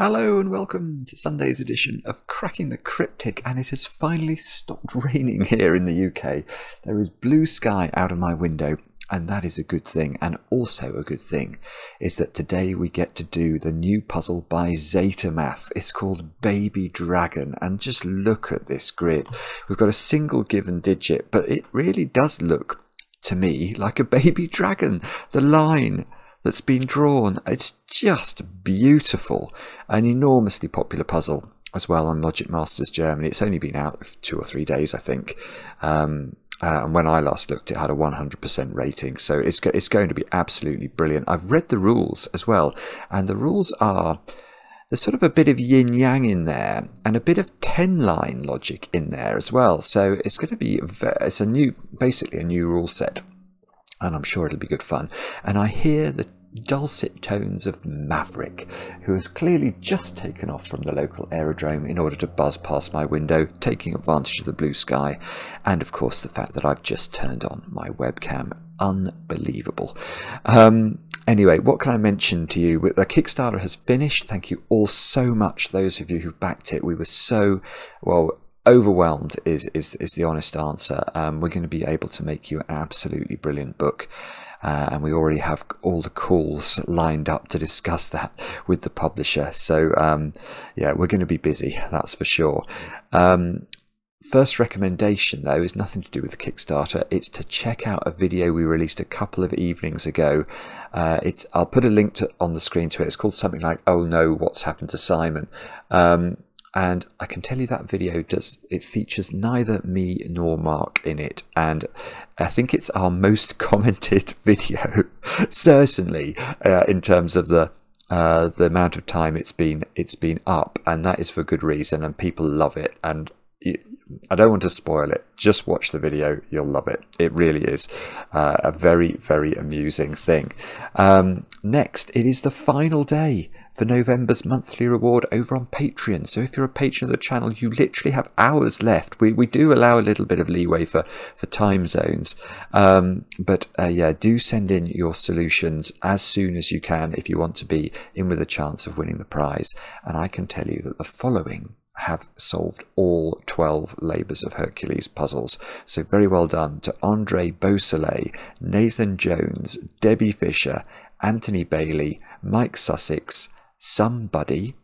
Hello and welcome to Sunday's edition of Cracking the Cryptic, and it has finally stopped raining here in the UK. There is blue sky out of my window, and that is a good thing. And also a good thing is that today we get to do the new puzzle by zetamath. It's called Baby Dragon, and just look at this grid. We've got a single given digit, but it really does look to me like a baby dragon. The line that's been drawn, it's just beautiful. An enormously popular puzzle as well on Logic Masters Germany. It's only been out for 2 or 3 days, I think. And when I last looked, it had a 100% rating. So it's going to be absolutely brilliant. I've read the rules as well, and the rules are, there's sort of a bit of yin-yang in there and a bit of 10-line logic in there as well. So it's going to be, basically a new rule set, and I'm sure it'll be good fun. And I hear the dulcet tones of Maverick, who has clearly just taken off from the local aerodrome in order to buzz past my window, taking advantage of the blue sky, and of course the fact that I've just turned on my webcam. Unbelievable. Anyway, what can I mention to you? The Kickstarter has finished. Thank you all so much, those of you who've backed it. We were so, well, overwhelmed is the honest answer. We're going to be able to make you an absolutely brilliant book, and we already have all the calls lined up to discuss that with the publisher. So yeah, we're going to be busy, that's for sure. First recommendation though is nothing to do with Kickstarter. It's to check out a video we released a couple of evenings ago. I'll put a link on the screen to it. It's called something like "Oh no, what's happened to Simon?" And I can tell you that video features neither me nor Mark in it, and I think it's our most commented video, certainly in terms of the amount of time it's been up, and that is for good reason, and people love it. And I don't want to spoil it. Just watch the video. You'll love it. It really is a very, very amusing thing. Next, it is the final day for November's monthly reward over on Patreon. So if you're a patron of the channel, you literally have hours left. We do allow a little bit of leeway for time zones. But yeah, do send in your solutions as soon as you can if you want to be in with a chance of winning the prize. And I can tell you that the following have solved all 12 Labours of Hercules puzzles. So very well done to Andre Beausoleil, Nathan Jones, Debbie Fisher, Anthony Bailey, Mike Sussex, Somebody,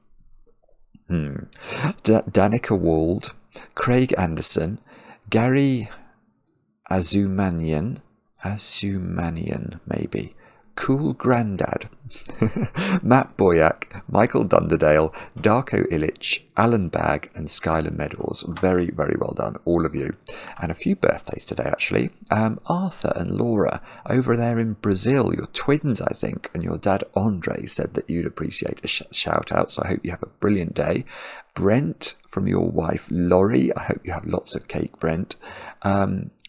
Danica Wald, Craig Anderson, Gary Azumanian maybe, Cool Grandad, Matt Boyack, Michael Dunderdale, Darko Illich, Alan Bagg, and Skylar Meadows. Very, very well done, all of you. And a few birthdays today, actually. Arthur and Laura over there in Brazil. You're twins, I think, and your dad Andre said that you'd appreciate a shout out, so I hope you have a brilliant day. Brent from your wife Laurie, I hope you have lots of cake, Brent.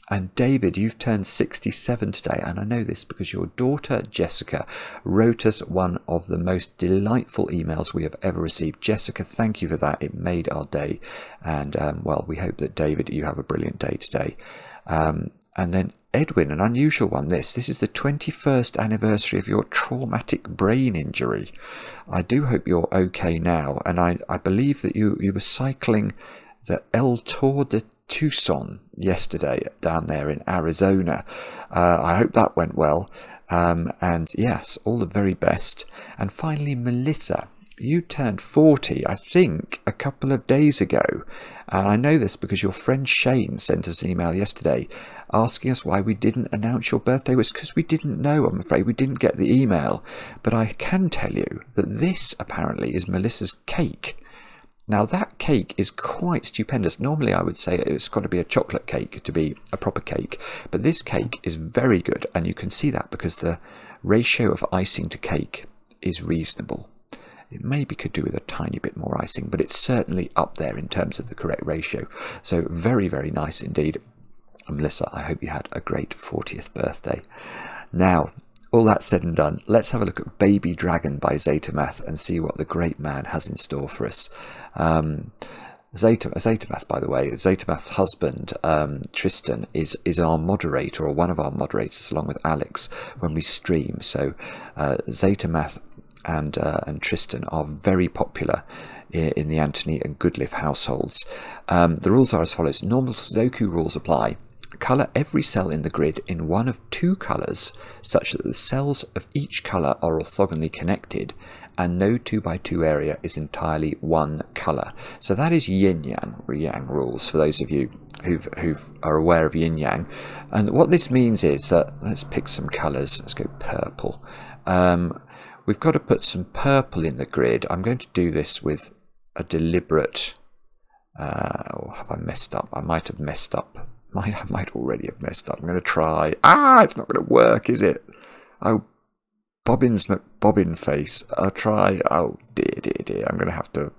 And David, you've turned 67 today, and I know this because your daughter Jessica wrote us one of the most delightful emails we have ever received. Jessica, thank you for that. It made our day, and well, we hope that David, you have a brilliant day today. And then Edwin, an unusual one. This is the 21st anniversary of your traumatic brain injury. I do hope you're okay now, and I believe that you were cycling the El Tour de Tucson yesterday down there in Arizona. I hope that went well, and yes, all the very best. And finally, Melissa, you turned 40, I think, a couple of days ago, and I know this because your friend Shane sent us an email yesterday asking us why we didn't announce your birthday. It was because we didn't know, I'm afraid. We didn't get the email, but I can tell you that this apparently is Melissa's cake. Now that cake is quite stupendous. Normally I would say it's got to be a chocolate cake to be a proper cake, but this cake is very good, and you can see that because the ratio of icing to cake is reasonable. It maybe could do with a tiny bit more icing, but it's certainly up there in terms of the correct ratio. So very, very nice indeed. And Melissa, I hope you had a great 40th birthday. Now, all that said and done, let's have a look at Baby Dragon by zetamath and see what the great man has in store for us. Zetamath, by the way, zetamath's husband, Tristan, is our moderator, or one of our moderators, along with Alex, when we stream. So zetamath and Tristan are very popular in the Anthony and Goodliff households. The rules are as follows. Normal Sudoku rules apply. Colour every cell in the grid in one of two colours such that the cells of each colour are orthogonally connected and no 2x2 area is entirely one colour. So that is yin-yang rules for those of you who are aware of yin-yang. And what this means is that, let's pick some colours, let's go purple. We've got to put some purple in the grid. I'm going to do this with a deliberate, have I messed up? I might have messed up. I might already have messed up. I'm going to try. It's not going to work, is it? Oh, Bobbin's McBobbin face. I'll try. Oh, dear. I'm going to have to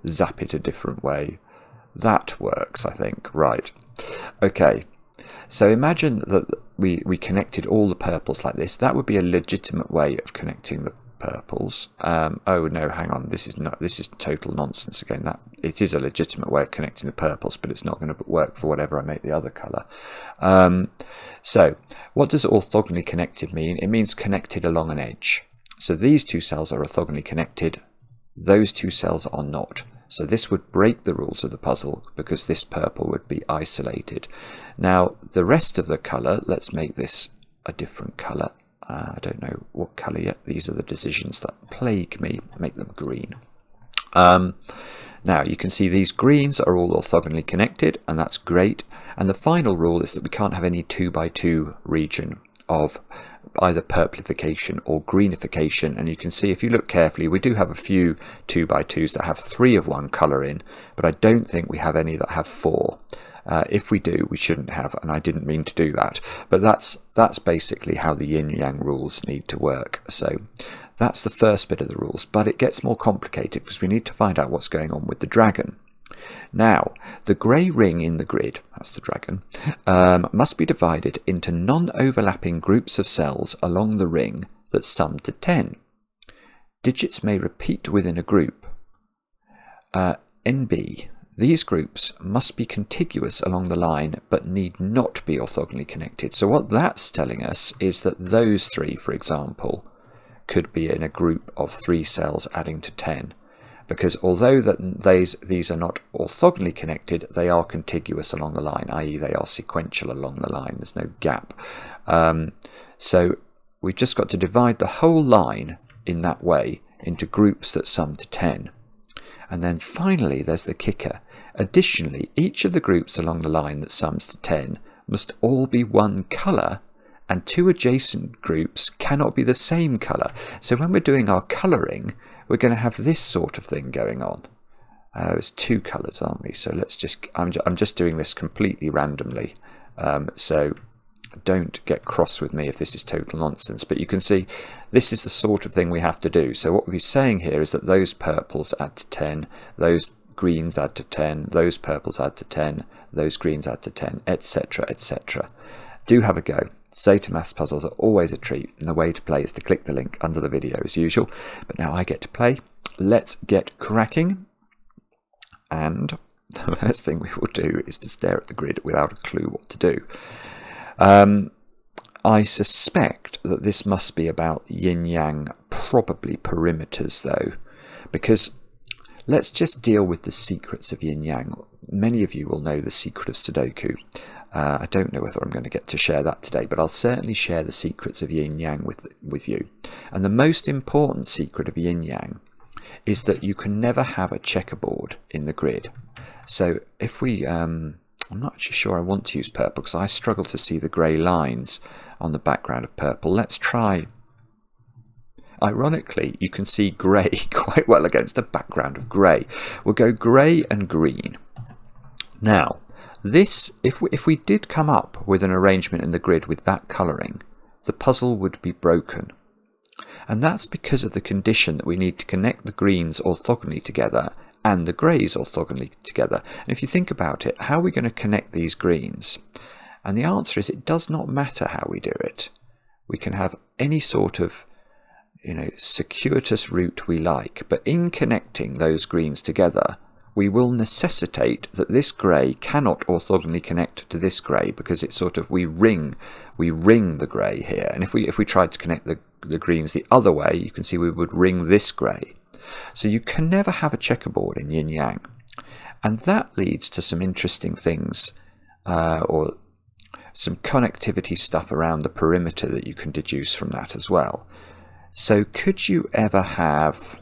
zap it a different way. That works, I think. Right. Okay. So imagine that we connected all the purples like this. That would be a legitimate way of connecting the purples. Oh no, hang on. This is total nonsense again. That it is a legitimate way of connecting the purples, but it's not going to work for whatever I make the other colour. So what does orthogonally connected mean? It means connected along an edge. So these two cells are orthogonally connected. Those two cells are not. So this would break the rules of the puzzle because this purple would be isolated. Now the rest of the colour, let's make this a different colour. I don't know what colour yet. These are the decisions that plague me. Make them green. Now you can see these greens are all orthogonally connected, and that's great. And the final rule is that we can't have any 2x2 region of either purplification or greenification. And you can see if you look carefully, we do have a few 2x2s that have 3 of one colour in, but I don't think we have any that have 4. If we do, we shouldn't have, and I didn't mean to do that. But that's basically how the yin-yang rules need to work. So that's the first bit of the rules, but it gets more complicated because we need to find out what's going on with the dragon. Now, the grey ring in the grid, that's the dragon, must be divided into non-overlapping groups of cells along the ring that sum to 10. Digits may repeat within a group. NB. These groups must be contiguous along the line but need not be orthogonally connected. So what that's telling us is that those 3, for example, could be in a group of 3 cells adding to 10. Because although these are not orthogonally connected, they are contiguous along the line, i.e. they are sequential along the line. There's no gap. So we've just got to divide the whole line in that way into groups that sum to 10. And then finally, there's the kicker. Additionally, each of the groups along the line that sums to 10 must all be one colour, and 2 adjacent groups cannot be the same colour. So when we're doing our colouring, we're going to have this sort of thing going on. It's 2 colours, aren't we? So let's just, I'm just doing this completely randomly. So don't get cross with me if this is total nonsense, but you can see this is the sort of thing we have to do. So what we're saying here is that those purples add to 10, those greens add to 10, those purples add to 10, those greens add to 10, etc, etc. Do have a go. Zetamath puzzles are always a treat, and the way to play is to click the link under the video as usual. But now I get to play. Let's get cracking. And the first thing we will do is to stare at the grid without a clue what to do. I suspect that this must be about yin-yang, probably perimeters though, because let's just deal with the secrets of yin-yang. Many of you will know the secret of Sudoku. I don't know whether I'm going to get to share that today, but I'll certainly share the secrets of yin-yang with you. And the most important secret of yin-yang is that you can never have a checkerboard in the grid. So if we... I'm not actually sure I want to use purple because I struggle to see the grey lines on the background of purple. Let's try. Ironically, you can see grey quite well against a background of grey. We'll go grey and green. Now, this, if we did come up with an arrangement in the grid with that colouring, the puzzle would be broken. And that's because of the condition that we need to connect the greens orthogonally together and the greys orthogonally together. And if you think about it, how are we going to connect these greens? And the answer is it does not matter how we do it. We can have any sort of, circuitous route we like, but in connecting those greens together, we will necessitate that this grey cannot orthogonally connect to this grey, because it's sort of, we ring the grey here. And if we tried to connect the greens the other way, you can see we would ring this grey. So you can never have a checkerboard in yin-yang. And that leads to some interesting things, or some connectivity stuff around the perimeter that you can deduce from that as well. So could you ever have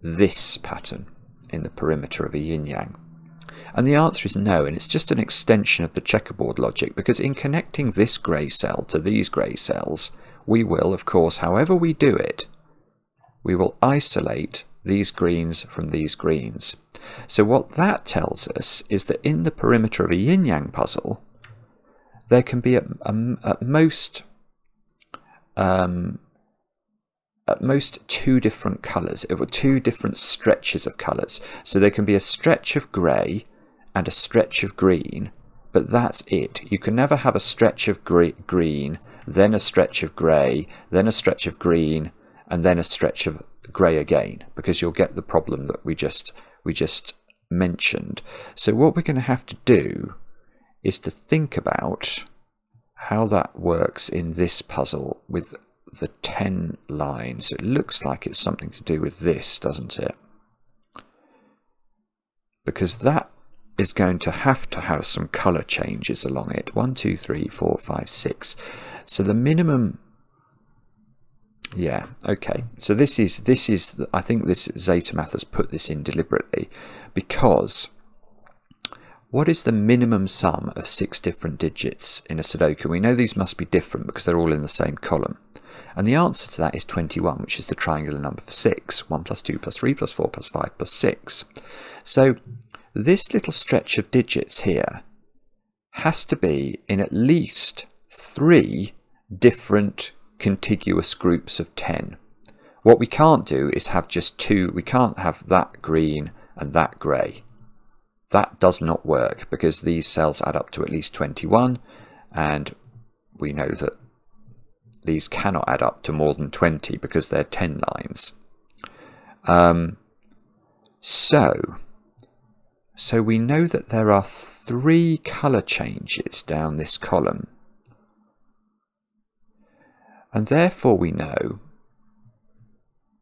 this pattern in the perimeter of a yin-yang? And the answer is no, and it's just an extension of the checkerboard logic, because in connecting this grey cell to these grey cells, we will, of course, however we do it, we will isolate these greens from these greens. So what that tells us is that in the perimeter of a yin-yang puzzle, there can be at most two different colours, two different stretches of colours. So there can be a stretch of grey and a stretch of green, but that's it. You can never have a stretch of green, then a stretch of grey, then a stretch of green, and then a stretch of grey again, because you'll get the problem that we just mentioned. So what we're going to have to do is to think about how that works in this puzzle with the 10 lines. It looks like it's something to do with this, doesn't it? Because that is going to have some colour changes along it. 1, 2, 3, 4, 5, 6. So the minimum, yeah, okay. So this is I think this zetamath has put this in deliberately, because what is the minimum sum of 6 different digits in a sudoku? We know these must be different because they're all in the same column. And the answer to that is 21, which is the triangular number for 6. 1 plus 2 plus 3 plus 4 plus 5 plus 6. So this little stretch of digits here has to be in at least 3 different contiguous groups of 10. What we can't do is have just 2. We can't have that green and that grey. That does not work, because these cells add up to at least 21, and we know that these cannot add up to more than 20 because they're 10 lines. So we know that there are 3 colour changes down this column, and therefore we know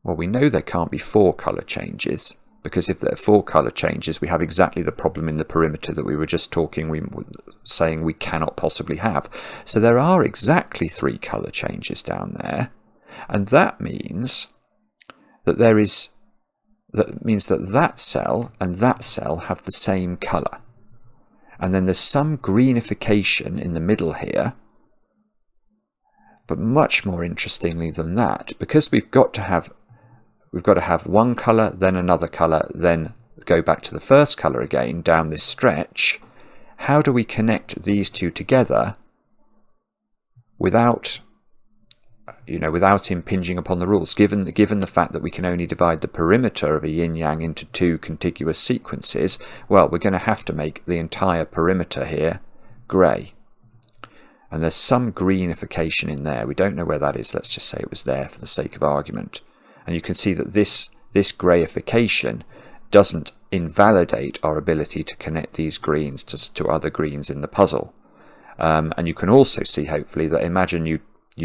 there can't be 4 colour changes, because if there are 4 colour changes, we have exactly the problem in the perimeter that we were just saying we cannot possibly have. So there are exactly 3 colour changes down there, and that means that that cell and that cell have the same colour. And then there's some greenification in the middle here. But much more interestingly than that, because we've got to have one colour, then another colour, then go back to the first colour again down this stretch, how do we connect these two together without impinging upon the rules, given the fact that we can only divide the perimeter of a yin-yang into 2 contiguous sequences? Well, we're going to have to make the entire perimeter here grey. And there's some greenification in there. We don't know where that is. Let's just say it was there for the sake of argument. And you can see that this greyification doesn't invalidate our ability to connect these greens to other greens in the puzzle. And you can also see, hopefully, that imagine you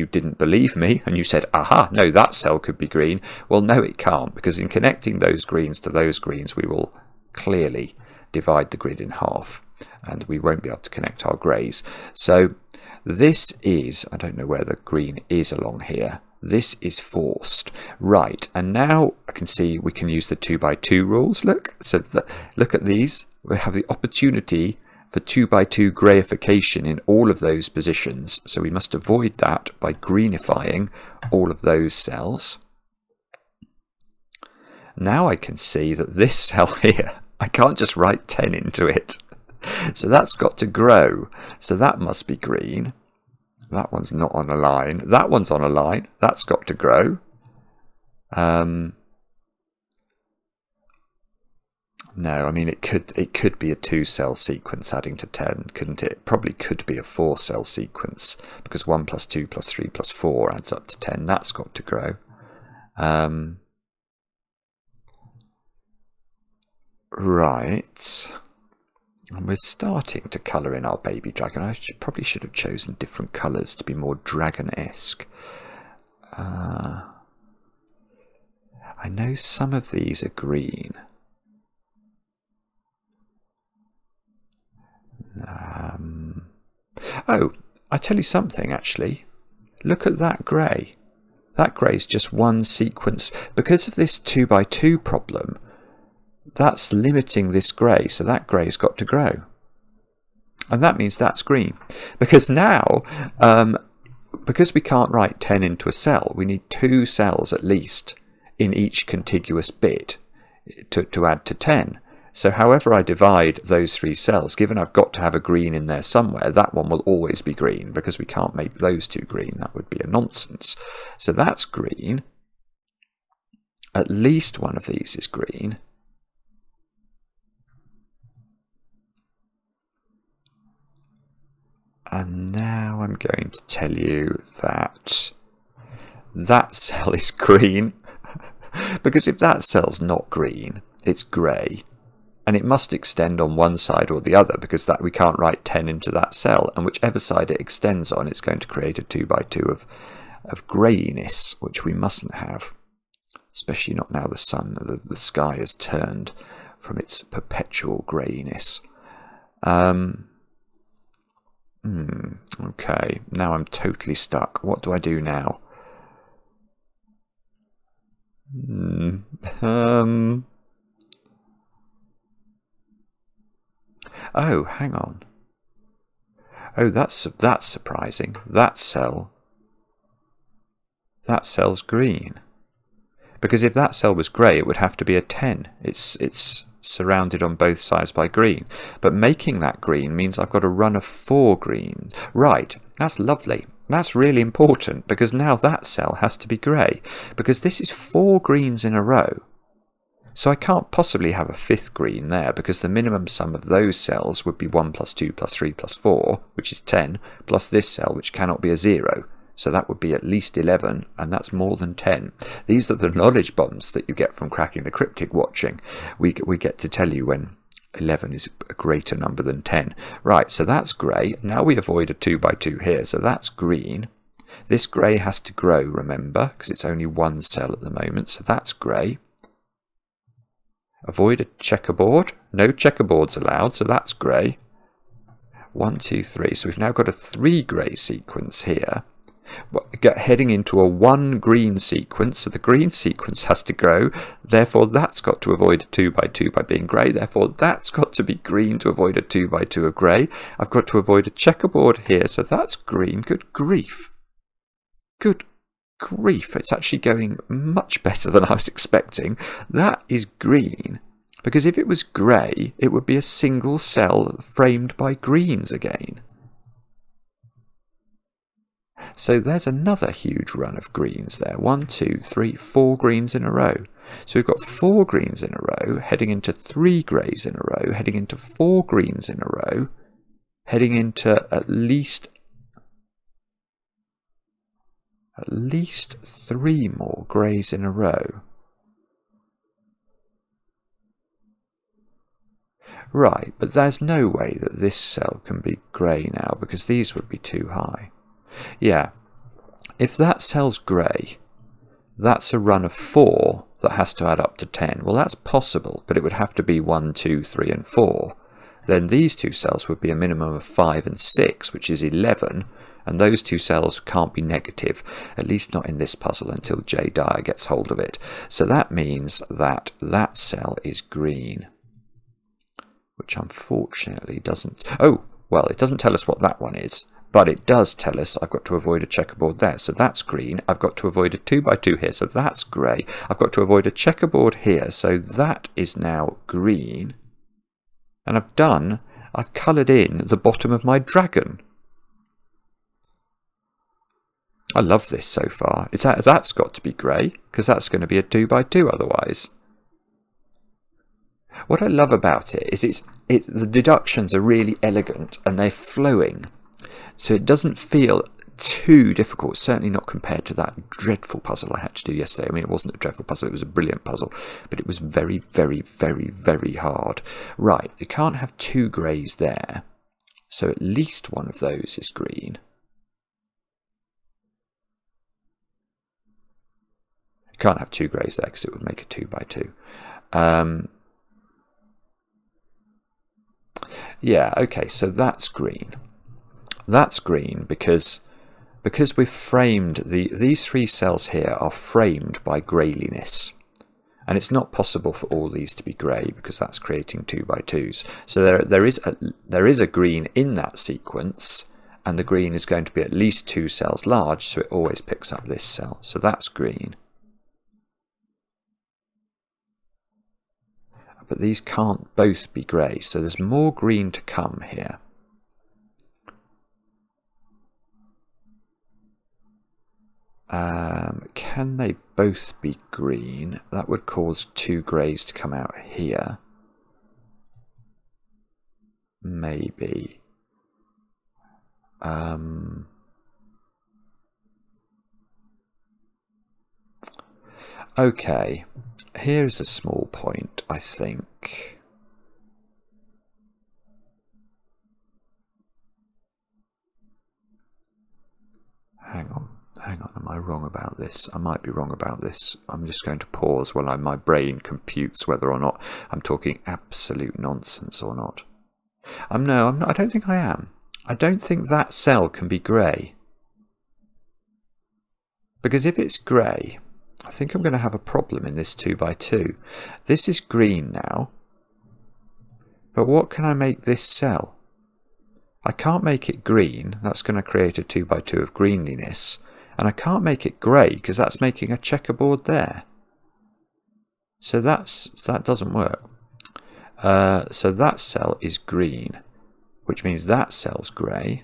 didn't believe me and you said, aha, no, that cell could be green. Well, no, it can't, because in connecting those greens to those greens, we will clearly divide the grid in half, and we won't be able to connect our greys. So this is, I don't know where the green is along here. This is forced. Right, and now I can see we can use the 2 by 2 rules. Look, so look at these. We have the opportunity for 2 by 2 greyification in all of those positions. So we must avoid that by greenifying all of those cells. Now I can see that this cell here, I can't just write 10 into it. So that's got to grow. So that must be green. That one's not on a line. That one's on a line. That's got to grow. No, I mean it could be a 2-cell sequence adding to 10, couldn't it? It probably could be a 4-cell sequence, because 1 plus 2 plus 3 plus 4 adds up to 10. That's got to grow. Right. And we're starting to colour in our baby dragon. I probably should have chosen different colours to be more dragon-esque. I know some of these are green. Oh, I tell you something actually. Look at that grey. That grey is just one sequence. Because of this 2x2 problem, that's limiting this grey, so that grey's got to grow. And that means that's green. Because now, because we can't write 10 into a cell, we need 2 cells at least in each contiguous bit to add to 10. So however I divide those 3 cells, given I've got to have a green in there somewhere, that one will always be green, because we can't make those 2 green. That would be a nonsense. So that's green. At least one of these is green. And now I'm going to tell you that that cell is green, because if that cell's not green, it's grey. And it must extend on one side or the other, because that we can't write 10 into that cell, and whichever side it extends on, it's going to create a 2x2 of greyness, which we mustn't have, especially not now the sky has turned from its perpetual greyness. Okay, now I'm totally stuck. What do I do now? Oh, hang on. Oh, that's surprising. That cell's green. Because if that cell was grey, it would have to be a 10. It's surrounded on both sides by green. But making that green means I've got a run of 4 greens. Right, that's lovely. That's really important, because now that cell has to be grey. Because this is 4 greens in a row. So I can't possibly have a 5th green there, because the minimum sum of those cells would be 1 plus 2 plus 3 plus 4, which is 10, plus this cell, which cannot be a 0. So that would be at least 11, and that's more than 10. These are the knowledge bombs that you get from cracking the cryptic watching. We get to tell you when 11 is a greater number than 10. Right, so that's grey. Now we avoid a 2x2 here, so that's green. This grey has to grow, remember, because it's only 1 cell at the moment, so that's grey. Avoid a checkerboard. No checkerboards allowed, so that's grey. 1, 2, 3. So we've now got a 3 grey sequence here. Heading into a 1 green sequence, so the green sequence has to grow. Therefore, that's got to avoid a 2x2 by being grey. Therefore, that's got to be green to avoid a 2x2 of grey. I've got to avoid a checkerboard here, so that's green. Good grief. Good grief, it's actually going much better than I was expecting. That is green, because if it was grey, it would be a single cell framed by greens again. So there's another huge run of greens there. 1, 2, 3, 4 greens in a row. So we've got 4 greens in a row, heading into 3 greys in a row, heading into 4 greens in a row, heading into at least 3 more greys in a row. Right, but there's no way that this cell can be grey now, because these would be too high. Yeah, if that cell's grey, that's a run of 4 that has to add up to 10. Well, that's possible, but it would have to be 1, 2, 3 and 4. Then these 2 cells would be a minimum of 5 and 6, which is 11. And those 2 cells can't be negative, at least not in this puzzle until J. Dyer gets hold of it. So that means that that cell is green, which unfortunately doesn't... Oh, well, it doesn't tell us what that one is, but it does tell us I've got to avoid a checkerboard there. So that's green. I've got to avoid a 2x2 here, so that's grey. I've got to avoid a checkerboard here, so that is now green. And I've coloured in the bottom of my dragon. I love this so far. That's got to be grey, because that's going to be a 2x2 otherwise. What I love about it is the deductions are really elegant and they're flowing. So it doesn't feel too difficult, certainly not compared to that dreadful puzzle I had to do yesterday. I mean, it wasn't a dreadful puzzle, it was a brilliant puzzle, but it was very, very, very, very hard. Right, you can't have two greys there, so at least one of those is green. You can't have two greys there because it would make a 2 by 2. Yeah, okay, so that's green. That's green because we've framed these three cells here are framed by greyliness, and it's not possible for all these to be grey because that's creating 2 by 2s. So there is a green in that sequence, and the green is going to be at least 2 cells large, so it always picks up this cell. So that's green. But these can't both be grey, so there's more green to come here. Can they both be green? That would cause 2 greys to come out here. Maybe. Okay. Here's a small point, I think. Hang on, am I wrong about this? I might be wrong about this. I'm just going to pause while my brain computes whether or not I'm talking absolute nonsense or not. No, I'm not. I don't think I am. I don't think that cell can be grey. Because if it's grey, I think I'm going to have a problem in this 2 by 2. This is green now. But what can I make this cell? I can't make it green. That's going to create a 2 by 2 of greenliness. And I can't make it grey because that's making a checkerboard there. So that doesn't work. So that cell is green, which means that cell's grey.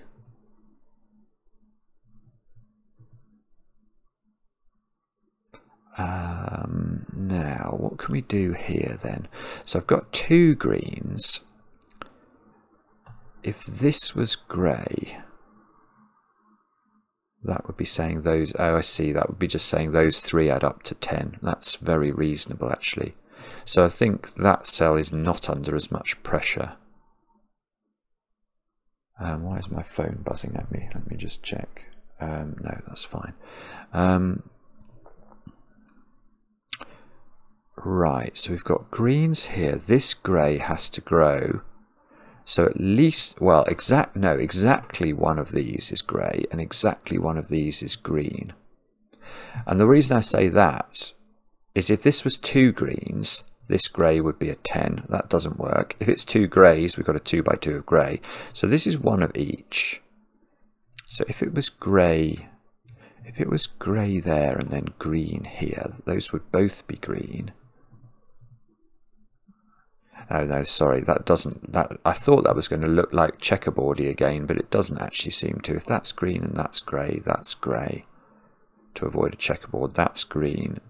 Now, what can we do here then? So I've got 2 greens. If this was grey, that would be saying those... Oh, I see. That would be just saying those 3 add up to 10. That's very reasonable, actually. So I think that cell is not under as much pressure. Why is my phone buzzing at me? Let me just check. No, that's fine. Right, so we've got greens here. This grey has to grow. So at least, well, exactly one of these is grey and exactly one of these is green. And the reason I say that is if this was 2 greens, this grey would be a 10. That doesn't work. If it's 2 greys, we've got a 2 by 2 of grey. So this is one of each. So if it was grey, there and then green here, those would both be green. Oh no, sorry, that doesn't, I thought that was going to look like checkerboardy again, but it doesn't actually seem to. If that's green and that's grey, to avoid a checkerboard, that's green.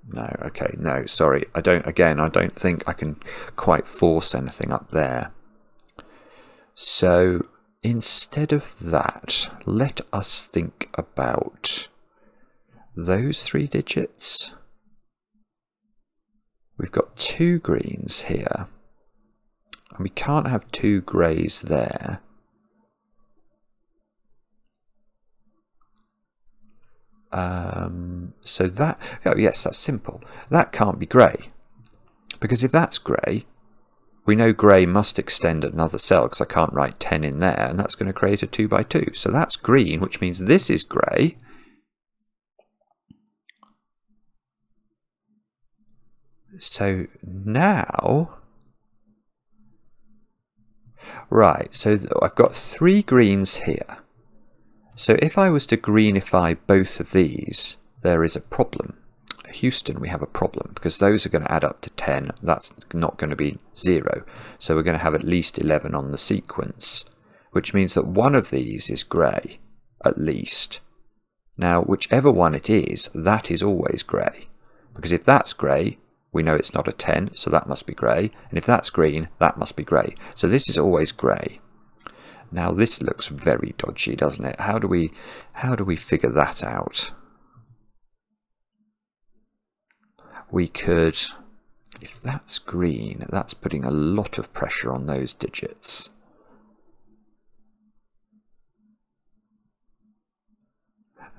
No, okay, no, sorry, I don't think I can quite force anything up there. So instead of that, let us think about those 3 digits. We've got 2 greens here, and we can't have 2 greys there. So that, oh yes, that's simple. That can't be grey, because if that's grey, we know grey must extend another cell, because I can't write 10 in there, and that's going to create a 2 by 2. So that's green, which means this is grey. So now, right, so I've got 3 greens here. So if I was to greenify both of these, there is a problem. Houston, we have a problem, because those are going to add up to 10. That's not going to be 0. So we're going to have at least 11 on the sequence, which means that one of these is grey, at least. Now, whichever one it is, that is always grey, because if that's grey, we know it's not a 10, so that must be grey. And if that's green, that must be grey. So this is always grey. Now this looks very dodgy, doesn't it? How do we figure that out? We could, if that's green, that's putting a lot of pressure on those digits.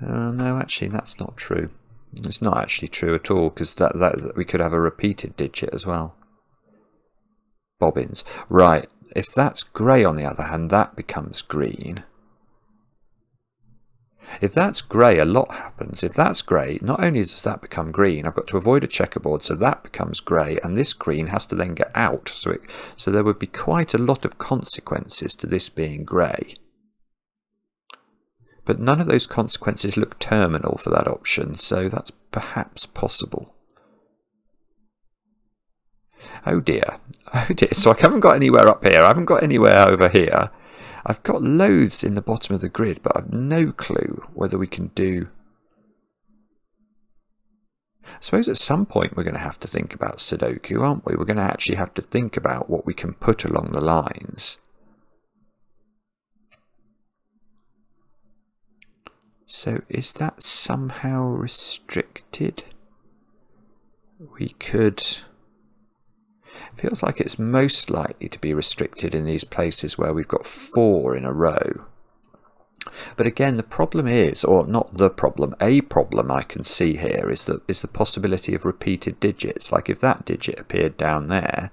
No, actually that's not true. It's not actually true at all, because that we could have a repeated digit as well. Bobbins. Right, if that's grey on the other hand, that becomes green. If that's grey, a lot happens. If that's grey, not only does that become green, I've got to avoid a checkerboard, so that becomes grey, and this green has to then get out. So there would be quite a lot of consequences to this being grey. But none of those consequences look terminal for that option, so that's perhaps possible. Oh dear, so I haven't got anywhere up here, I haven't got anywhere over here. I've got loads in the bottom of the grid, but I've no clue whether we can do... I suppose at some point we're going to have to think about Sudoku, aren't we? We're going to actually have to think about what we can put along the lines. So is that somehow restricted? We could... It feels like it's most likely to be restricted in these places where we've got 4 in a row. But again, the problem is, or not the problem, a problem I can see here is the possibility of repeated digits. Like if that digit appeared down there,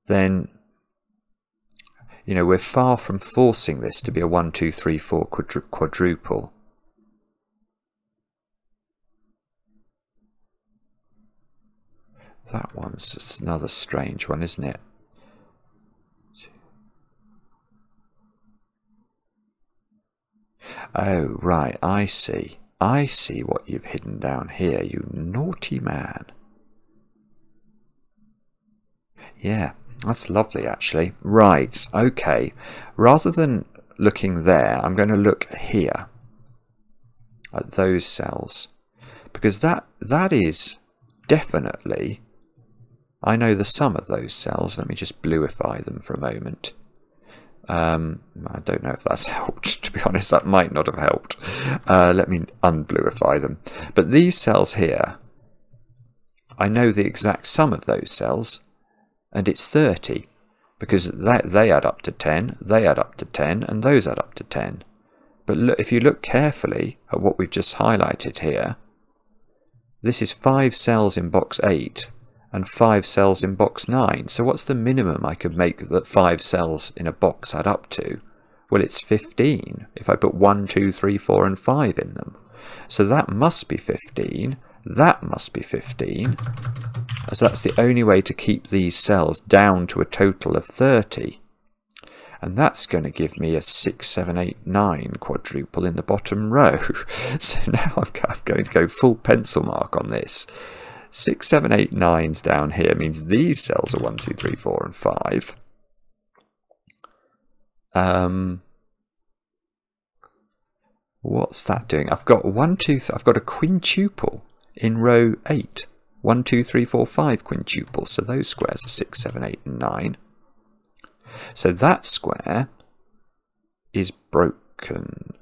then, you know, we're far from forcing this to be a 1, 2, 3, 4 quadruple. That one's another strange one, isn't it? Oh, right, I see. I see what you've hidden down here, you naughty man. Yeah, that's lovely, actually. Right, okay. Rather than looking there, I'm going to look here at those cells. Because that is definitely... I know the sum of those cells. Let me just bluify them for a moment. I don't know if that's helped, to be honest. That might not have helped. Let me unbluify them. But these cells here, I know the exact sum of those cells, and it's 30. Because they add up to 10, they add up to 10, and those add up to 10. But look, if you look carefully at what we've just highlighted here, this is 5 cells in box 8. And 5 cells in box 9. So what's the minimum I could make that 5 cells in a box add up to? Well, it's 15 if I put 1, 2, 3, 4 and 5 in them. So that must be 15. That must be 15. As that's the only way to keep these cells down to a total of 30. And that's going to give me a 6, 7, 8, 9 quadruple in the bottom row. So now I'm going to go full pencil mark on this. 6, 7, 8, 9's down here means these cells are 1, 2, 3, 4 and 5. What's that doing? I've got I've got a quintuple in row 8. 1, 2, 3, 4, 5 quintuples. So those squares are 6, 7, 8 and 9. So that square is broken.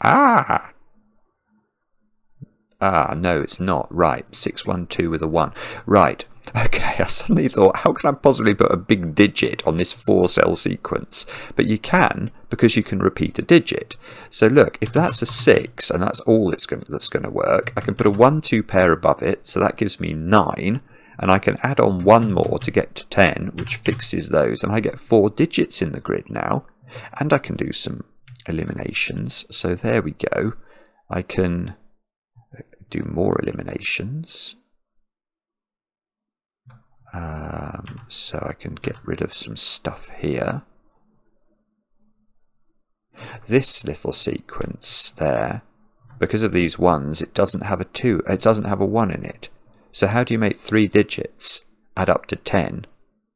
No, it's not. Right, 6, 1, 2 with a 1. Right, okay, I suddenly thought, how can I possibly put a big digit on this 4-cell sequence? But you can, because you can repeat a digit. So look, if that's a 6, and that's all that's going to work, I can put a 1, 2 pair above it, so that gives me 9, and I can add on 1 more to get to 10, which fixes those, and I get 4 digits in the grid now. And I can do some eliminations, so there we go. I can... do more eliminations. So I can get rid of some stuff here. This little sequence there, because of these 1s, it doesn't have a 2, it doesn't have a 1 in it. So how do you make 3 digits add up to 10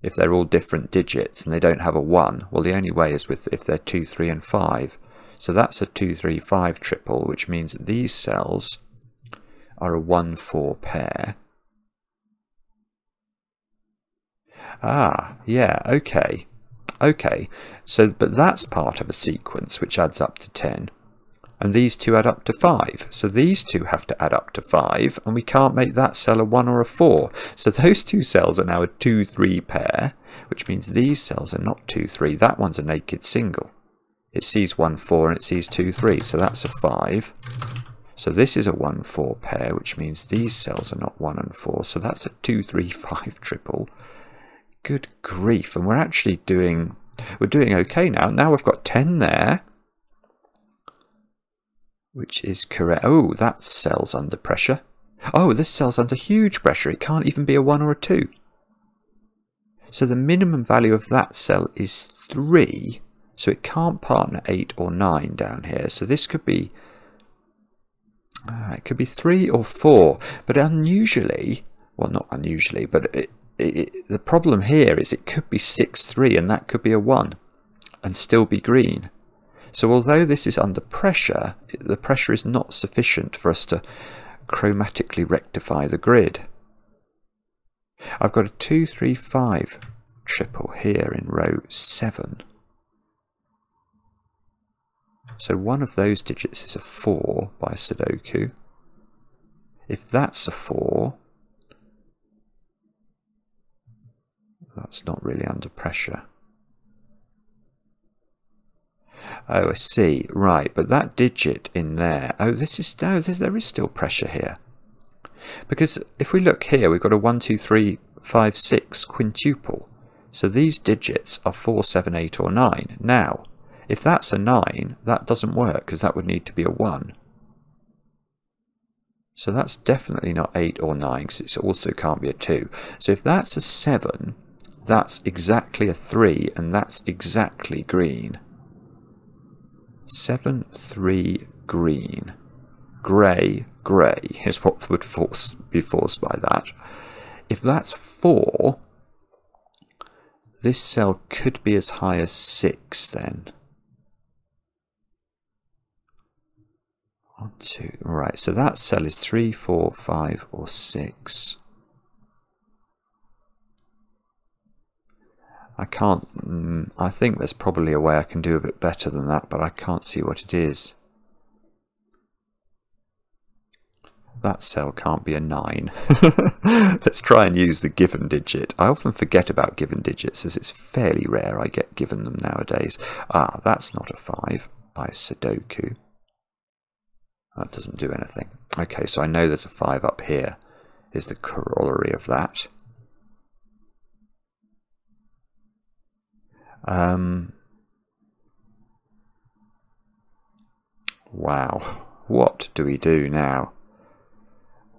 if they're all different digits and they don't have a 1? Well, the only way is if they're 2, 3 and 5. So that's a 2, 3, 5 triple, which means that these cells are a 1, 4 pair. Yeah, okay. Okay, so but that's part of a sequence which adds up to 10. And these two add up to 5. So these two have to add up to 5, and we can't make that cell a 1 or a 4. So those two cells are now a 2-3 pair, which means these cells are not 2-3. That one's a naked single. It sees 1-4 and it sees 2-3, so that's a 5. So this is a 1-4 pair, which means these cells are not 1 and 4. So that's a 2-3-5 triple. Good grief, and we're actually doing okay now. Now we've got 10 there, which is correct. Oh, that cell's under pressure. Oh, this cell's under huge pressure. It can't even be a 1 or a 2. So the minimum value of that cell is 3. So it can't partner 8 or 9 down here. So this could be, it could be 3 or 4. But unusually, well, not unusually, but the problem here is it could be 6-3 and that could be a 1 and still be green. So although this is under pressure, the pressure is not sufficient for us to chromatically rectify the grid. I've got a 2-3-5 triple here in row 7. So one of those digits is a 4 by sudoku. If that's a 4, that's not really under pressure. Oh, I see. Right, but that digit in there, oh, there is still pressure here. Because if we look here, we've got a 1, 2, 3, 5, 6 quintuple. So these digits are 4, 7, 8 or 9. Now, if that's a 9, that doesn't work because that would need to be a 1. So that's definitely not 8 or 9 because it also can't be a 2. So if that's a 7, that's exactly a 3 and that's exactly green. 7, 3, green. Grey, grey is what would be forced by that. If that's 4, this cell could be as high as 6 then. 1, 2, right, so that cell is 3, 4, 5 or 6. I think there's probably a way I can do a bit better than that, but I can't see what it is. That cell can't be a 9. Let's try and use the given digit. I often forget about given digits as it's fairly rare I get given them nowadays. Ah, that's not a 5 by sudoku. That doesn't do anything. Okay, so I know there's a 5 up here, is the corollary of that. Wow, what do we do now?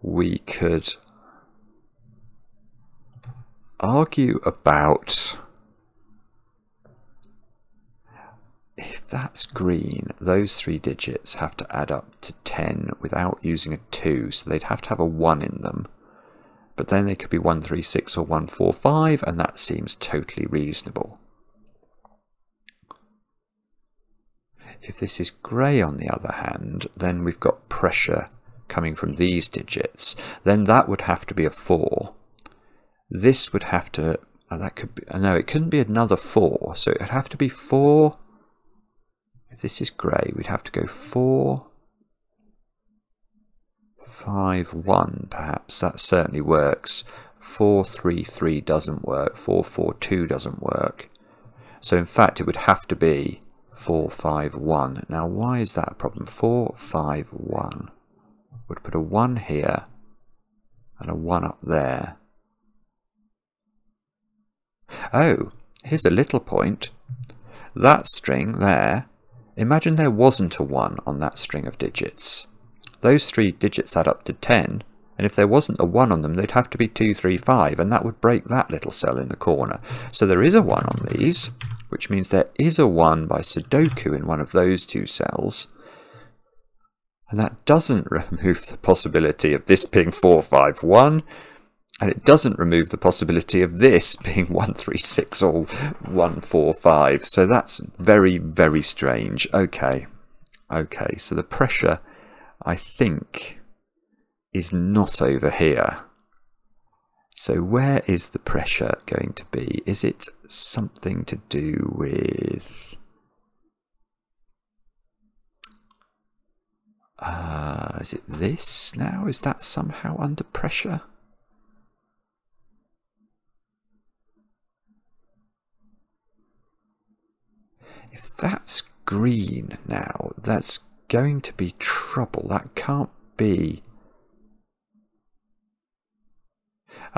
We could argue about if that's green, those 3 digits have to add up to 10 without using a 2, so they'd have to have a 1 in them. But then they could be 1, 3, 6 or 1, 4, 5, and that seems totally reasonable. If this is grey on the other hand, then we've got pressure coming from these digits. Then that would have to be a 4. This would have to, that could be, no, it couldn't be another 4, so it would have to be 4. If this is grey, we'd have to go 4, 5, 1 perhaps. That certainly works. 4, 3, 3 doesn't work. 4, 4, 2 doesn't work. So in fact it would have to be 4, 5, 1. Now why is that a problem? 4, 5, 1. Would put a 1 here and a 1 up there. Oh, here's a little point. That string there, imagine there wasn't a 1 on that string of digits. Those 3 digits add up to 10, and if there wasn't a 1 on them, they'd have to be 2, 3, 5, and that would break that little cell in the corner. So there is a 1 on these, which means there is a 1 by sudoku in one of those 2 cells. And that doesn't remove the possibility of this being 4, 5, 1, and it doesn't remove the possibility of this being 1, 3, 6 or 1, 4, 5. So that's very, very strange. Okay, so the pressure, I think, is not over here. So where is the pressure going to be? Is it something to do with... is it this now? Is that somehow under pressure? If that's green now, that's going to be trouble. That can't be...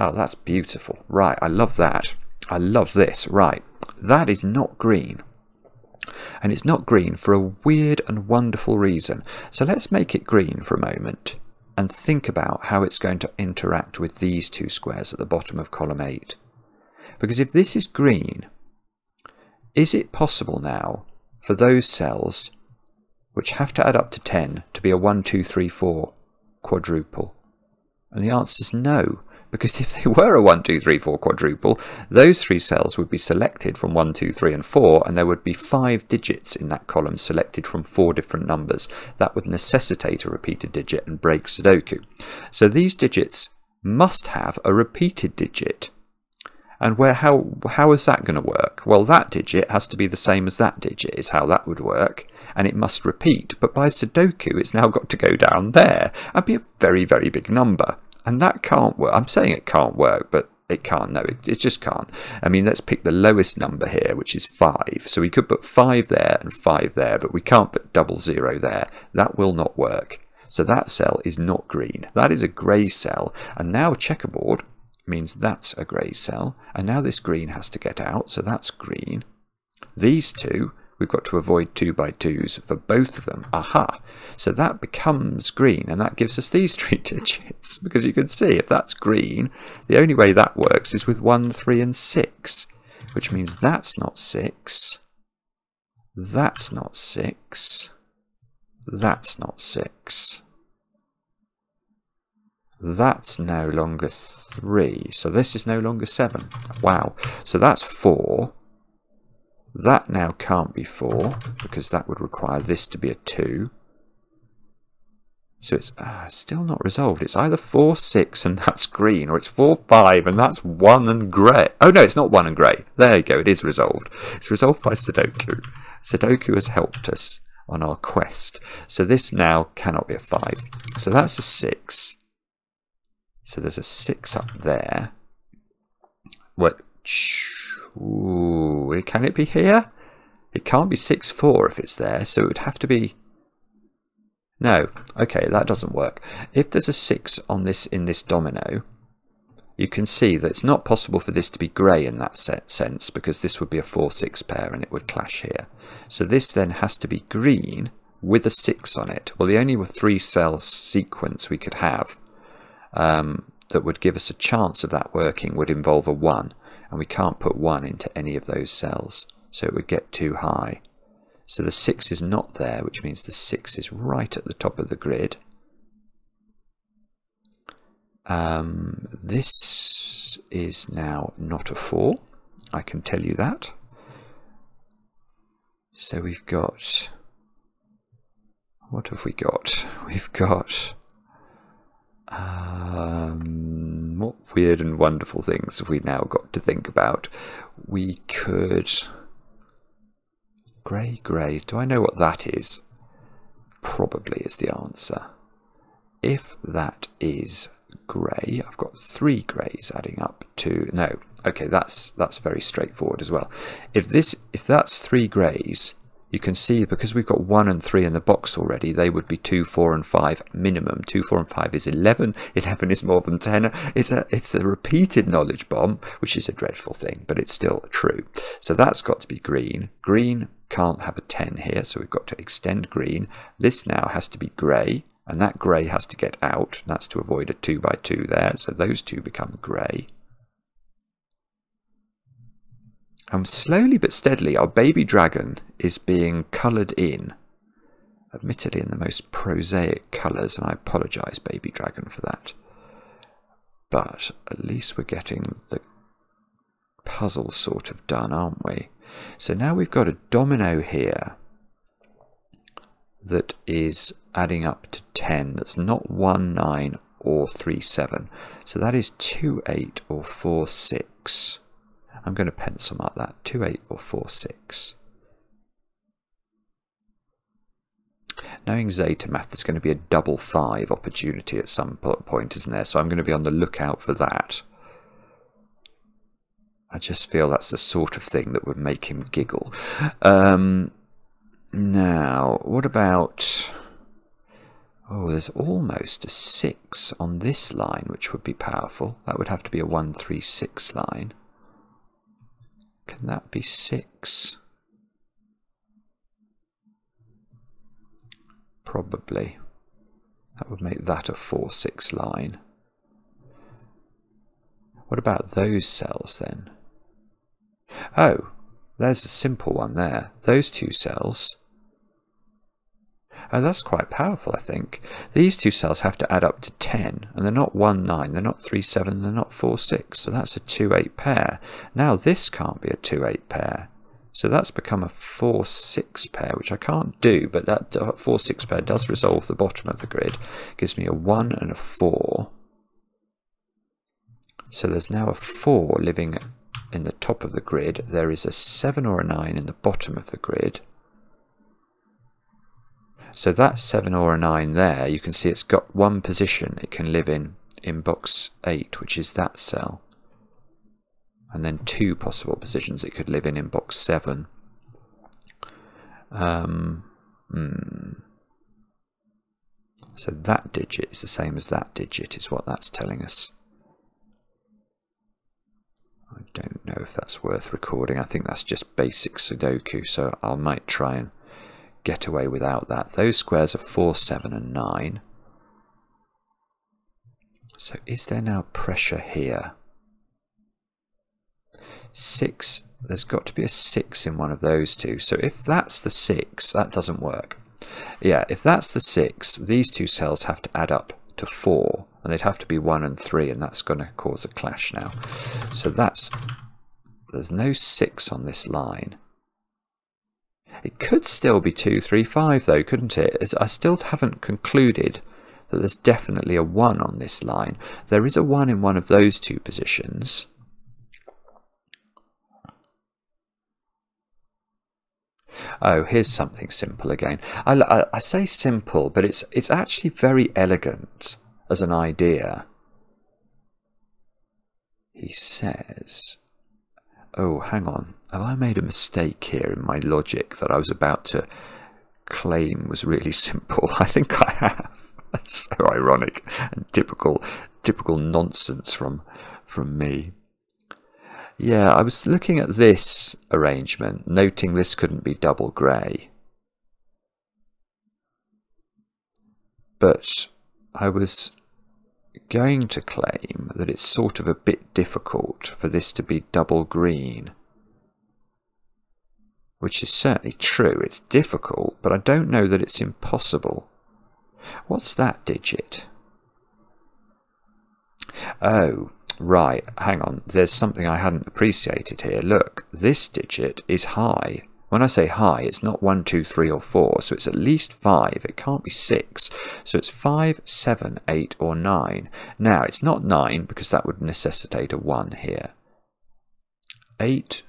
Oh, that's beautiful. Right, I love that. I love this. Right, that is not green. And it's not green for a weird and wonderful reason. So let's make it green for a moment and think about how it's going to interact with these two squares at the bottom of column 8. Because if this is green, is it possible now for those cells which have to add up to 10 to be a 1, 2, 3, 4 quadruple? And the answer is no. Because if they were a 1, 2, 3, 4 quadruple, those three cells would be selected from 1, 2, 3 and 4, and there would be 5 digits in that column selected from 4 different numbers. That would necessitate a repeated digit and break Sudoku. So these digits must have a repeated digit. And how is that going to work? Well, that digit has to be the same as that digit is how that would work, and it must repeat. But by Sudoku, it's now got to go down there and be a very, very big number. And that can't work. I'm saying it can't work, but it can't. No, it just can't. I mean, let's pick the lowest number here, which is 5. So we could put 5 there and 5 there, but we can't put 00 there. That will not work. So that cell is not green. That is a grey cell. And now checkerboard means that's a grey cell. And now this green has to get out, so that's green. These two, we've got to avoid 2 by 2s for both of them. Aha! So that becomes green, and that gives us these 3 digits. Because you can see, if that's green, the only way that works is with 1, 3 and 6. Which means that's not 6. That's not 6. That's not 6. That's no longer 3. So this is no longer 7. Wow. So that's 4. That now can't be 4, because that would require this to be a 2. So it's still not resolved. It's either 4, 6 and that's green, or it's 4, 5 and that's 1 and grey. Oh no, it's not 1 and grey. There you go, it is resolved. It's resolved by Sudoku. Sudoku has helped us on our quest. So this now cannot be a 5. So that's a 6. So there's a 6 up there. What? Ooh, can it be here? It can't be 6, 4 if it's there, so it would have to be... No, okay, that doesn't work. If there's a 6 on this in this domino, you can see that it's not possible for this to be grey in that sense, because this would be a 4, 6 pair and it would clash here. So this then has to be green with a 6 on it. Well, the only 3 cell sequence we could have that would give us a chance of that working would involve a 1. And we can't put 1 into any of those cells, so it would get too high. So the 6 is not there, which means the 6 is right at the top of the grid. This is now not a 4, I can tell you that. So we've got... What have we got? We've got... what weird and wonderful things have we now got to think about? We could... Grey. Do I know what that is? Probably is the answer. If that is grey, I've got 3 greys adding up to... No, okay, that's very straightforward as well. If that's 3 greys, you can see, because we've got 1 and 3 in the box already, they would be 2, 4 and 5 minimum. 2, 4 and 5 is 11. 11 is more than 10. It's a repeated knowledge bomb, which is a dreadful thing, but it's still true. So that's got to be green. Green can't have a 10 here, so we've got to extend green. This now has to be grey, and that grey has to get out. That's to avoid a 2 by 2 there, so those two become grey. And slowly but steadily, our baby dragon is being coloured in. Admittedly in the most prosaic colours, and I apologise, baby dragon, for that. But at least we're getting the puzzle sort of done, aren't we? So now we've got a domino here that is adding up to 10. That's not 1, 9 or 3, 7. So that is 2, 8 or 4, 6. I'm going to pencil mark that, 2, 8 or 4, 6. Knowing zetamath, there's going to be a double 5 opportunity at some point, isn't there? So I'm going to be on the lookout for that. I just feel that's the sort of thing that would make him giggle. Now, what about... Oh, there's almost a 6 on this line, which would be powerful. That would have to be a 1, 3, 6 line. Can that be 6? Probably. That would make that a 4, 6 line. What about those cells then? Oh, there's a simple one there. Those two cells. Oh, that's quite powerful, I think. These two cells have to add up to 10, and they're not 1, 9, they're not 3, 7, they're not 4, 6, so that's a 2, 8 pair. Now this can't be a 2, 8 pair, so that's become a 4, 6 pair, which I can't do, but that 4, 6 pair does resolve the bottom of the grid. Gives me a 1 and a 4. So there's now a 4 living in the top of the grid. There is a 7 or a 9 in the bottom of the grid. So that 7 or a 9 there, you can see it's got one position it can live in box 8, which is that cell. And then 2 possible positions it could live in box 7. So that digit is the same as that digit, is what that's telling us. I don't know if that's worth recording. I think that's just basic sudoku, so I might try and get away without that. Those squares are 4, 7 and 9. So is there now pressure here? 6, there's got to be a 6 in one of those two. So if that's the 6, that doesn't work. Yeah, if that's the 6, these two cells have to add up to 4, and they'd have to be 1 and 3, and that's going to cause a clash now. So there's no 6 on this line. It could still be 2, 3, 5 though, couldn't it? I still haven't concluded that there's definitely a 1 on this line. There is a 1 in one of those two positions. Oh, here's something simple again. I say simple, but it's actually very elegant as an idea. He says... Oh, hang on. Have I made a mistake here in my logic that I was about to claim was really simple? I think I have. That's so ironic and typical nonsense from me. Yeah, I was looking at this arrangement, noting this couldn't be double grey. But I was going to claim that it's sort of a bit difficult for this to be double green. Which is certainly true. It's difficult, but I don't know that it's impossible. What's that digit? Oh, right, hang on. There's something I hadn't appreciated here. Look, this digit is high. When I say high, it's not 1, 2, 3 or 4, so it's at least 5. It can't be 6. So it's 5, 7, 8 or 9. Now, it's not 9 because that would necessitate a 1 here. 8.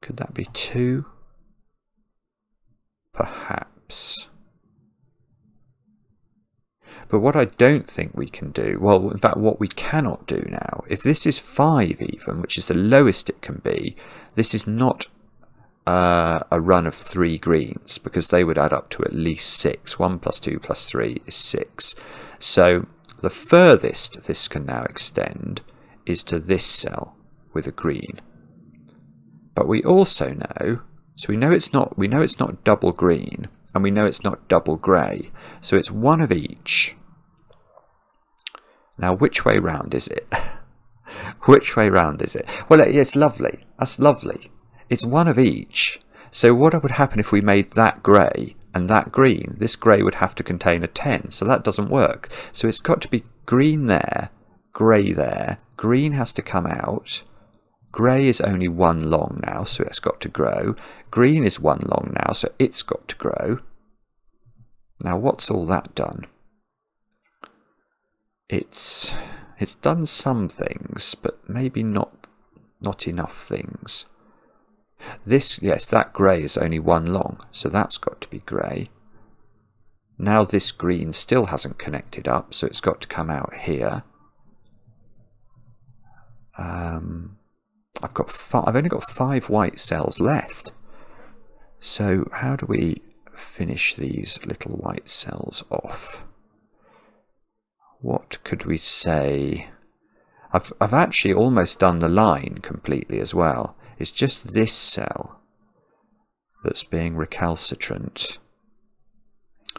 Could that be 2? Perhaps. But what I don't think we can do, well, in fact, what we cannot do now, if this is 5 even, which is the lowest it can be, this is not a run of 3 greens, because they would add up to at least 6. 1 plus 2 plus 3 is 6. So the furthest this can now extend is to this cell with a green. But we also know, so we know it's not double green, and we know it's not double grey, so it's one of each. Now, which way round is it? Which way round is it? Well, it's lovely. That's lovely. It's one of each. So what would happen if we made that grey and that green? This grey would have to contain a 10, so that doesn't work. So it's got to be green there, grey there. Green has to come out. Grey is only 1 long now, so it's got to grow. Green is 1 long now, so it's got to grow. Now, what's all that done? it's done some things, but maybe not enough things. This, yes, that grey is only one long, so that's got to be grey. Now this green still hasn't connected up, so it's got to come out here. I've only got 5 white cells left. So how do we finish these little white cells off? What could we say? I've actually almost done the line completely as well. It's just this cell that's being recalcitrant.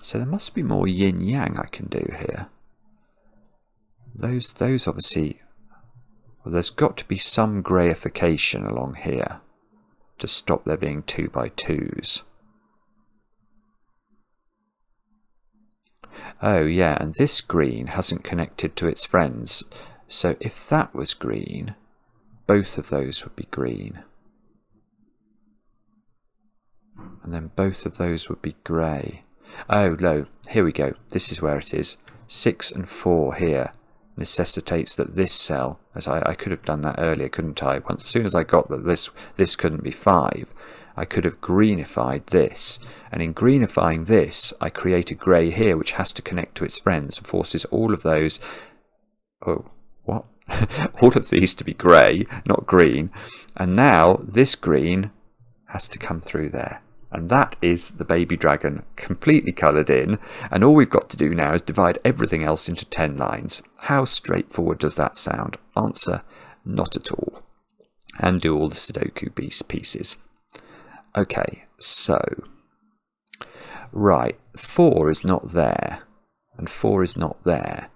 So there must be more yin-yang I can do here. Those obviously... Well, there's got to be some greyification along here to stop there being 2 by 2s. Oh yeah, and this green hasn't connected to its friends. So if that was green, both of those would be green. And then both of those would be grey. Oh no, here we go. This is where it is. 6 and 4 here necessitates that this cell, as I could have done that earlier, couldn't I? As soon as I got that this couldn't be 5, I could have greenified this. And in greenifying this, I create a grey here which has to connect to its friends and forces all of those... Oh, what? All of these to be grey, not green. And now this green has to come through there. And that is the baby dragon completely coloured in, and all we've got to do now is divide everything else into 10 lines. How straightforward does that sound? Answer, not at all. And do all the Sudoku pieces. Okay, so, right, 4 is not there, and 4 is not there.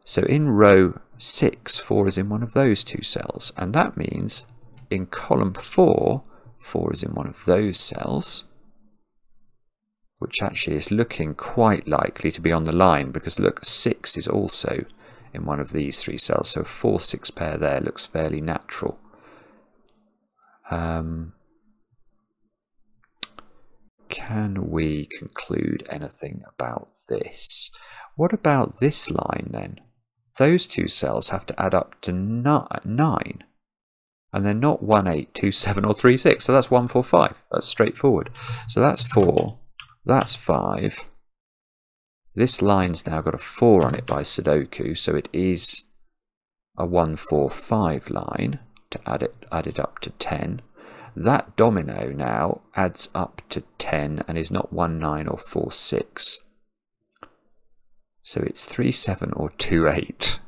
So in row 6, 4 is in one of those 2 cells, and that means in column 4, 4 is in one of those cells, which actually is looking quite likely to be on the line, because look, 6 is also in one of these 3 cells, so a 4-6 pair there looks fairly natural. Can we conclude anything about this? What about this line then? Those 2 cells have to add up to 9. And they're not 1, 8, 2, 7 or 3, 6. So that's 1, 4, 5. That's straightforward. So that's 4. That's 5. This line's now got a 4 on it by Sudoku, so it is a 1, 4, 5 line to add it up to 10. That domino now adds up to 10 and is not 1, 9 or 4, 6. So it's 3, 7 or 2, 8.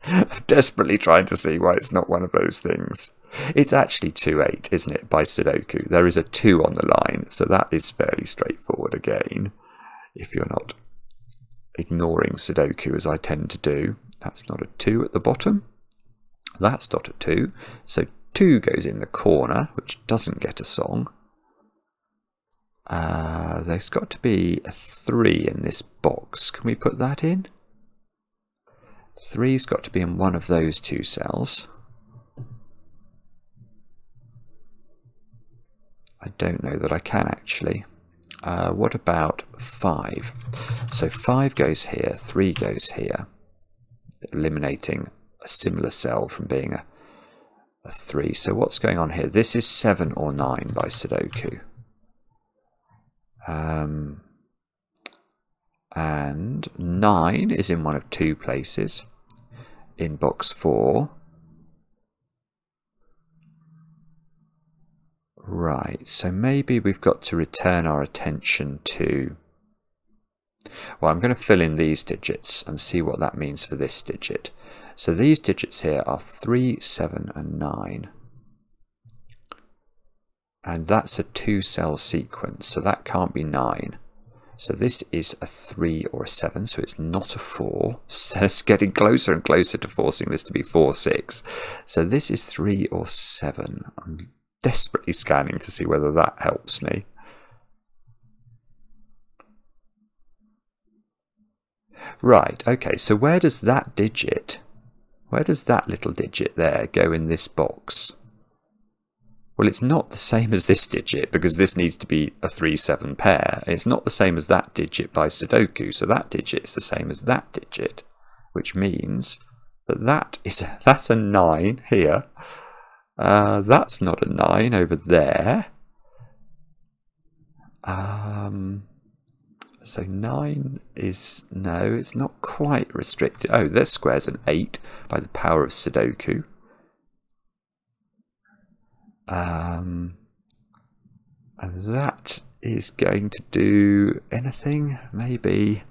I'm desperately trying to see why it's not one of those things. It's actually 2, 8, isn't it, by Sudoku? There is a 2 on the line, so that is fairly straightforward again, if you're not ignoring Sudoku as I tend to do. That's not a 2 at the bottom. That's not a 2. So 2 goes in the corner, which doesn't get a song. There's got to be a 3 in this box. Can we put that in? 3's got to be in one of those 2 cells. I don't know that I can actually. What about 5? So 5 goes here, 3 goes here, eliminating a similar cell from being a 3. So what's going on here? This is 7 or 9 by Sudoku. And 9 is in one of 2 places. In box 4. Right, so maybe we've got to return our attention to... Well, I'm going to fill in these digits and see what that means for this digit. So these digits here are 3, 7 and 9. And that's a 2-cell sequence, so that can't be 9. So this is a 3 or a 7, so it's not a 4. So it's getting closer and closer to forcing this to be 4, 6. So this is 3 or 7. I'm desperately scanning to see whether that helps me. Right, okay, so where does that little digit there go in this box? Well, it's not the same as this digit, because this needs to be a 3-7 pair. It's not the same as that digit by Sudoku, so that digit is the same as that digit. which means that that's a 9 here. That's not a 9 over there. So 9 is, no, it's not quite restricted. Oh, this square's an 8 by the power of sudoku. And that is going to do anything, maybe.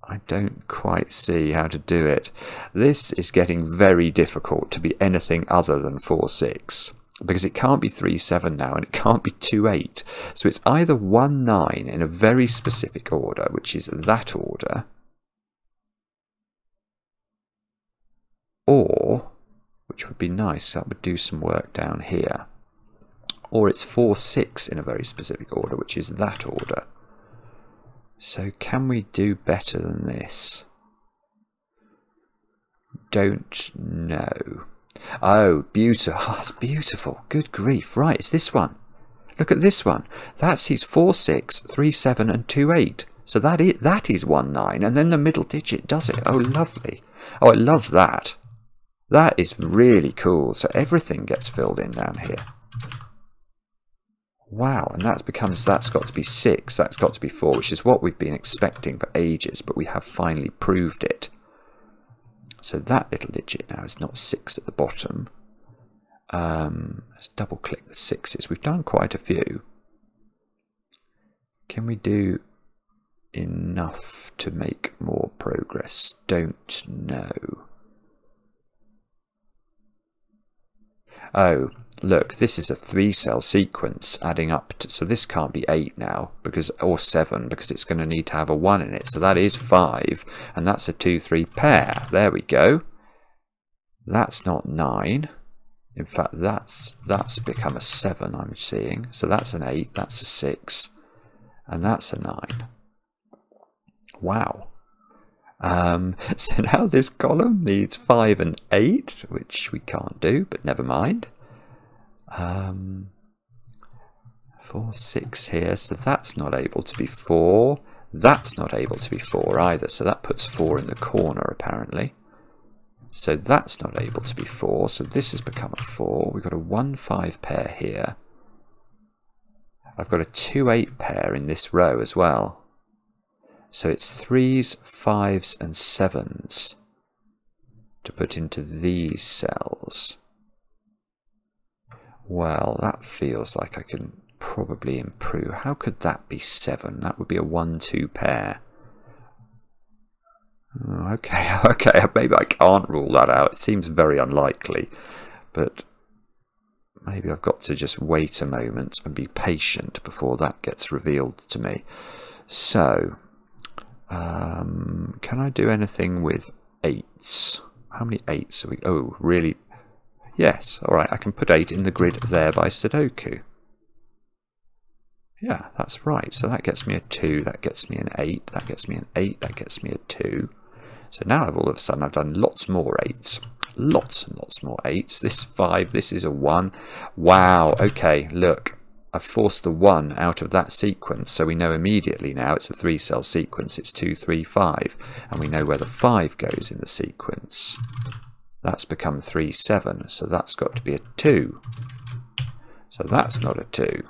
I don't quite see how to do it. This is getting very difficult to be anything other than 4, 6. Because it can't be 3, 7 now, and it can't be 2, 8. So it's either 1, 9 in a very specific order, which is that order, or, which would be nice, that would do some work down here, or it's 4, 6 in a very specific order, which is that order. So can we do better than this? Don't know. Oh, beautiful. Oh, it's beautiful. Good grief. Right, it's this one. Look at this one. That sees 4, 6, 3, 7 and 2, 8. So that is 1, 9. And then the middle digit does it. Oh, lovely. Oh, I love that. That is really cool. So everything gets filled in down here. Wow, and that's got to be 6. That's got to be 4, which is what we've been expecting for ages, but we have finally proved it. So that little digit now is not 6 at the bottom. Let's double click the 6s. We've done quite a few. Can we do enough to make more progress? Don't know. Oh, look, this is a 3-cell sequence adding up to, so this can't be 8 now, because, or 7, because it's going to need to have a 1 in it. So that is 5, and that's a 2, 3 pair. There we go. That's not 9. In fact, that's become a 7, I'm seeing. So that's an 8, that's a 6, and that's a 9. Wow. So now this column needs 5 and 8, which we can't do, but never mind. 4, 6 here, so that's not able to be 4. That's not able to be 4 either, so that puts 4 in the corner apparently. So that's not able to be 4, so this has become a 4. We've got a 1, 5 pair here. I've got a 2, 8 pair in this row as well. So it's 3s, 5s and 7s to put into these cells. Well, that feels like I can probably improve. How could that be 7? That would be a 1, 2 pair. Okay, maybe I can't rule that out. It seems very unlikely, but maybe I've got to just wait a moment and be patient before that gets revealed to me. So, can I do anything with 8s? How many 8s are we? Oh, really? Yes, alright, I can put 8 in the grid there by sudoku. Yeah, that's right. So that gets me a 2, that gets me an 8, that gets me an 8, that gets me a 2. So now all of a sudden I've done lots more 8s. Lots and lots more 8s. This 5, this is a 1. Wow, okay, look. I've forced the 1 out of that sequence, so we know immediately now it's a 3-cell sequence. It's 2, 3, 5. And we know where the 5 goes in the sequence. That's become 3, 7, so that's got to be a 2. So that's not a 2.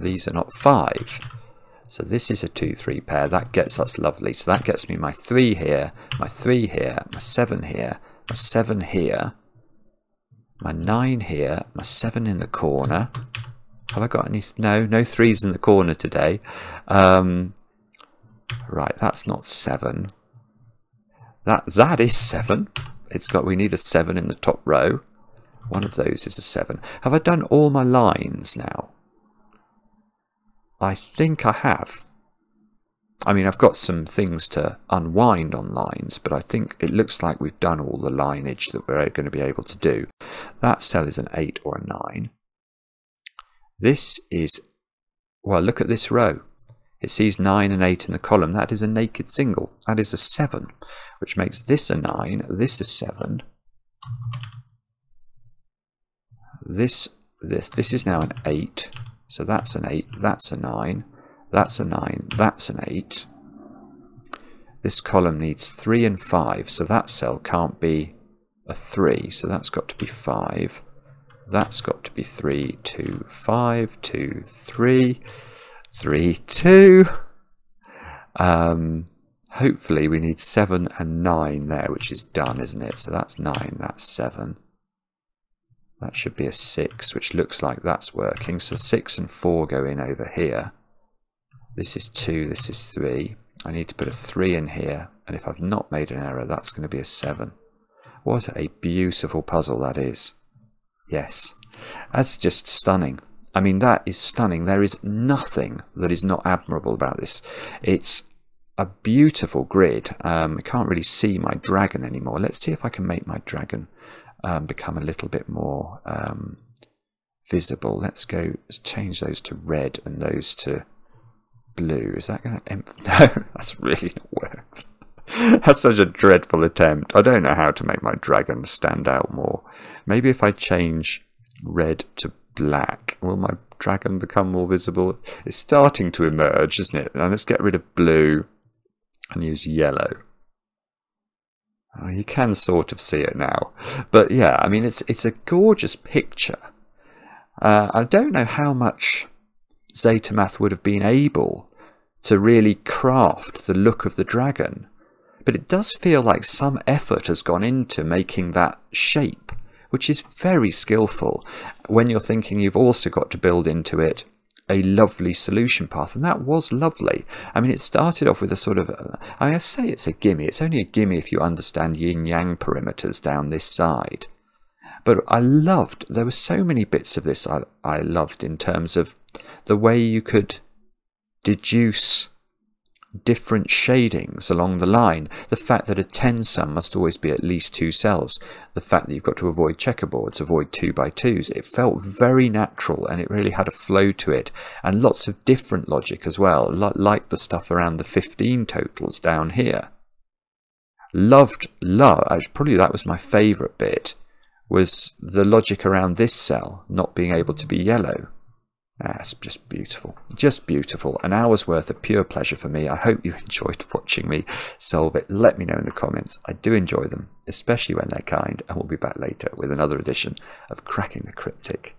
These are not 5. So this is a 2, 3 pair. That's lovely. So that gets me my 3 here, my 3 here, my 7 here, my 7 here, my 9 here, my 7 in the corner. Have I got any? No 3s in the corner today. Right, that's not 7. That is 7. We need a 7 in the top row. One of those is a 7. Have I done all my lines now? I think I have. I mean, I've got some things to unwind on lines, but I think it looks like we've done all the lineage that we're going to be able to do. That cell is an 8 or a 9. This is, well, look at this row. It sees 9 and 8 in the column. That is a naked single. That is a 7, which makes this a 9, this a 7. This is now an 8. So that's an 8, that's a 9, that's a 9, that's an 8. This column needs 3 and 5, so that cell can't be a 3, so that's got to be 5. That's got to be 3, 2, 5, 2, 3, 3, 2. Hopefully we need 7 and 9 there, which is done, isn't it? So that's 9, that's 7. That should be a 6, which looks like that's working. So 6 and 4 go in over here. This is 2, this is 3. I need to put a 3 in here, and if I've not made an error, that's going to be a 7. What a beautiful puzzle that is. Yes, that's just stunning. I mean, that is stunning. There is nothing that is not admirable about this. It's a beautiful grid. I can't really see my dragon anymore. Let's see if I can make my dragon become a little bit more visible. Let's change those to red and those to blue. Is that going to... No, that's really not worked. That's such a dreadful attempt. I don't know how to make my dragon stand out more. Maybe if I change red to black, will my dragon become more visible? It's starting to emerge, isn't it? Now let's get rid of blue and use yellow. Oh, you can sort of see it now. But yeah, I mean, it's a gorgeous picture. I don't know how much zetamath would have been able to really craft the look of the dragon, but it does feel like some effort has gone into making that shape, which is very skillful when you're thinking you've also got to build into it a lovely solution path, and that was lovely. I mean, it started off with a sort of, I say it's a gimme. It's only a gimme if you understand yin-yang perimeters down this side. But I loved, there were so many bits of this I loved in terms of the way you could deduce different shadings along the line. The fact that a 10 sum must always be at least 2 cells. The fact that you've got to avoid checkerboards, avoid 2x2s. It felt very natural, and it really had a flow to it, and lots of different logic as well, like the stuff around the 15 totals down here. Probably that was my favourite bit, was the logic around this cell not being able to be yellow. That's just beautiful. Just beautiful. An hour's worth of pure pleasure for me. I hope you enjoyed watching me solve it. Let me know in the comments. I do enjoy them, especially when they're kind, and we'll be back later with another edition of Cracking the Cryptic.